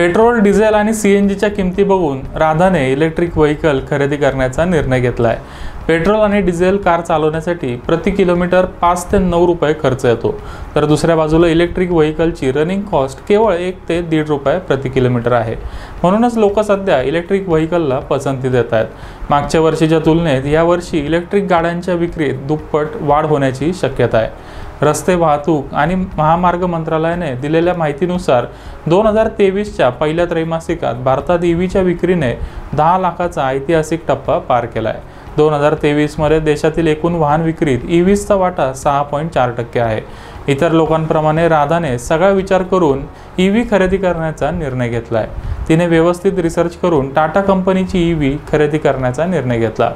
Petrol, diesel आणि सीएनजीच्या किमती बघून राधाने इलेक्ट्रिक व्हेकल खरेदी करण्याचा निर्णय घेतला आहे। पेट्रोल आणि डिझेल कार चालवण्यासाठी प्रति किलोमीटर 5 ते 9 रुपये खर्च येतो, तर दुसऱ्या बाजूला इलेक्ट्रिक व्हेकलची रनिंग कॉस्ट केवळ 1 ते 1.5 रुपये प्रति किलोमीटर आहे। म्हणूनच लोक सध्या इलेक्ट्रिक व्हेकलला पसंती देत आहेत। मागच्या वर्षीच्या तुलनेत यावर्षी इलेक्ट्रिक गाड्यांच्या विक्रीत दुप्पट वाढ होण्याची शक्यता आहे। रस्ते वाहतूक आणि महामार्ग मंत्रालयाने दिलेल्या माहितीनुसार 2023च्या पहिल्या त्रैमासिकात भारतात ईव्हीच्या विक्रीने 10 लाखाचा ऐतिहासिक टप्पा पार केला आहे। 2023 मध्ये देशातील एकूण वाहन विक्रीत ईव्हीचा वाटा 6.4% आहे। इतर लोकांप्रमाणे राधाने सगळा विचार करून ईव्ही खरेदी करण्याचा निर्णय घेतला आहे। तिने व्यवस्थित रिसर्च करून टाटा कंपनीची ईव्ही खरेदी करण्याचा निर्णय घेतला,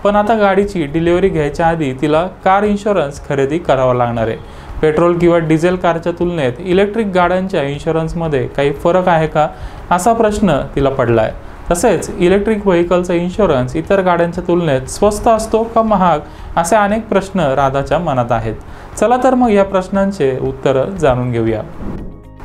पण आता गाडीची डिलिव्हरी घ्यायच्या आधी तिला कार इन्शुरन्स खरेदी करावा लागणार आहे। पेट्रोल किंवा डिझेल कारच्या तुलनेत इलेक्ट्रिक गाड्यांच्या इन्शुरन्समध्ये काही फरक आहे का, असा प्रश्न तिला पडला आहे। तसेच इलेक्ट्रिक व्हेकलचा इन्शुरन्स इतर गाड्यांच्या तुलनेत स्वस्त असतो का महाग, असे अनेक प्रश्न राधाच्या मनात आहेत। चला तर मग या प्रश्नांचे उत्तर जाणून घेऊया।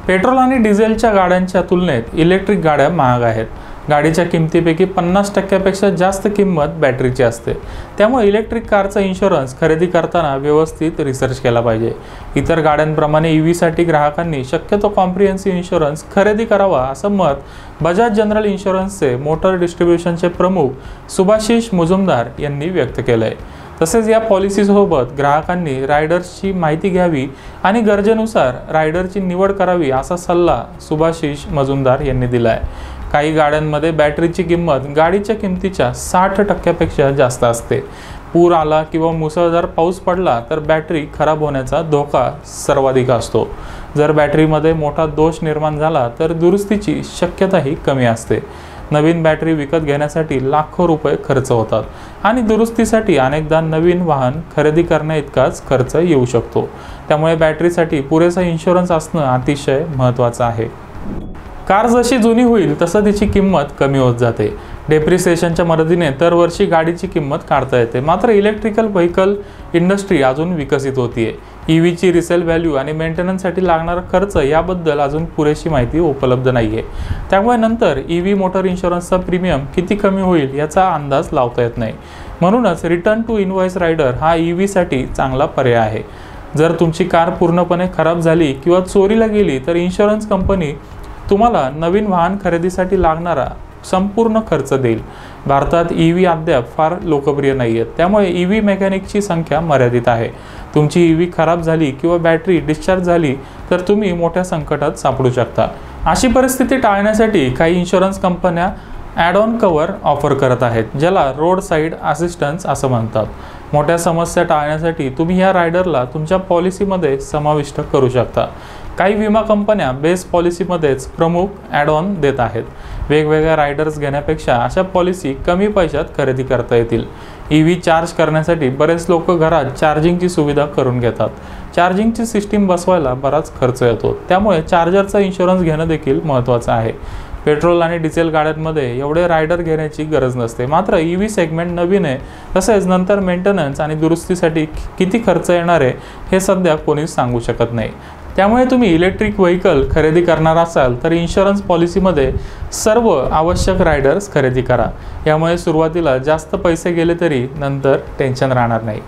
पेट्रोल आणि डिझेलच्या गाड्यांच्या तुलनेत इलेक्ट्रिक गाड्या महाग आहेत। गाडीच्या किमतीपैकी 50% जास्त किंमत बॅटरीची असते, त्यामुळे इलेक्ट्रिक कारचा इन्शुरन्स खरेदी करताना व्यवस्थित रिसर्च केला पाहिजे। इतर गाड्यांप्रमाणे ईव्हीसाठी ग्राहकांनी शक्यतो कॉम्प्रिहेन्सिव्ह इन्शुरन्स खरेदी करावा, असं मत बजाज जनरल इन्शुरन्सचे मोटर डिस्ट्रीब्युशनचे प्रमुख सुभाशिष मुजुमदार यांनी व्यक्त केलं आहे। तसेच या पॉलिसीसोबत ग्राहकांनी रायडर्सची माहिती घ्यावी आणि गरजेनुसार रायडरची निवड करावी, असा सल्ला सुभाशिष मुजुमदार यांनी दिला आहे। काही गाड्यांमध्ये बॅटरीची किंमत गाडीच्या किमतीच्या 60% जास्त असते। पूर आला किंवा मुसळधार पाऊस पडला तर बॅटरी खराब होण्याचा धोका सर्वाधिक असतो। जर बॅटरीमध्ये मोठा दोष निर्माण झाला तर दुरुस्तीची शक्यताही कमी असते। नवीन बॅटरी विकत घेण्यासाठी लाखो रुपये खर्च होतात आणि दुरुस्तीसाठी अनेकदा नवीन वाहन खरेदी करण्याइतकाच खर्च येऊ शकतो। त्यामुळे बॅटरीसाठी पुरेसा इन्शुरन्स असणं अतिशय महत्त्वाचं आहे। कार जशी जुनी होईल तसं तिची किंमत कमी होत जाते। डेप्रिसिएशनच्या मदतीने दरवर्षी गाडीची किंमत काढता येते, मात्र इलेक्ट्रिकल व्हेकल इंडस्ट्री अजून विकसित होतीये। ईव्हीची रिसेल व्हॅल्यू आणि मेंटेनन्ससाठी लागणारा खर्च याबद्दल अजून पुरेशी माहिती उपलब्ध नाहीये। त्यामुळे नंतर ईव्ही मोटर इन्शुरन्सचा प्रीमियम किती कमी होईल याचा अंदाज लावता येत नाही। म्हणूनच रिटर्न टू इनव्हॉइस रायडर हा ईव्हीसाठी चांगला पर्याय आहे। जर तुमची कार पूर्णपणे खराब झाली किंवा चोरीला गेली तर इन्शुरन्स कंपनी तुम्हाला नवीन वाहन खरेदीसाठी लागणारा संपूर्ण खर्च देईल। भारतात ईव्ही अद्याप फार लोकप्रिय नाही आहेत, त्यामुळे ईव्ही मेकॅनिकची संख्या मर्यादित आहे। तुमची ईव्ही खराब झाली किंवा बॅटरी डिस्चार्ज झाली तर तुम्ही मोठ्या संकटात सापडू शकता। अशी परिस्थिती टाळण्यासाठी काही इन्शुरन्स कंपन्या ॲड ऑन कव्हर ऑफर करत आहेत, ज्याला रोड साईड असिस्टन्स असं म्हणतात। मोठ्या समस्या टाळण्यासाठी तुम्ही या रायडरला तुमच्या पॉलिसीमध्ये समाविष्ट करू शकता। काही विमा कंपन्या बेस पॉलिसीमध्येच प्रमुख ॲड ऑन देत आहेत। वेगवेगळ्या रायडर्स घेण्यापेक्षा अशा पॉलिसी कमी पैशात खरेदी करता येतील। ईव्ही चार्ज करण्यासाठी बरेच लोक घरात चार्जिंगची सुविधा करून घेतात। चार्जिंगची सिस्टीम बसवायला बराच खर्च येतो, त्यामुळे चार्जरचा इन्शुरन्स घेणं देखील महत्त्वाचं आहे। पेट्रोल आणि डिझेल गाड्यांमध्ये एवढे रायडर घेण्याची गरज नसते, मात्र ईव्ही सेगमेंट नवीन आहे, तसेच नंतर मेंटेनन्स आणि दुरुस्तीसाठी किती खर्च येणार आहे हे सध्या कोणीच सांगू शकत नाही। त्यामुळे तुम्ही इलेक्ट्रिक व्हेकल खरेदी करणार असाल तर इन्शुरन्स पॉलिसीमध्ये सर्व आवश्यक रायडर्स खरेदी करा। यामुळे सुरुवातीला जास्त पैसे गेले तरी नंतर टेन्शन राहणार नाही।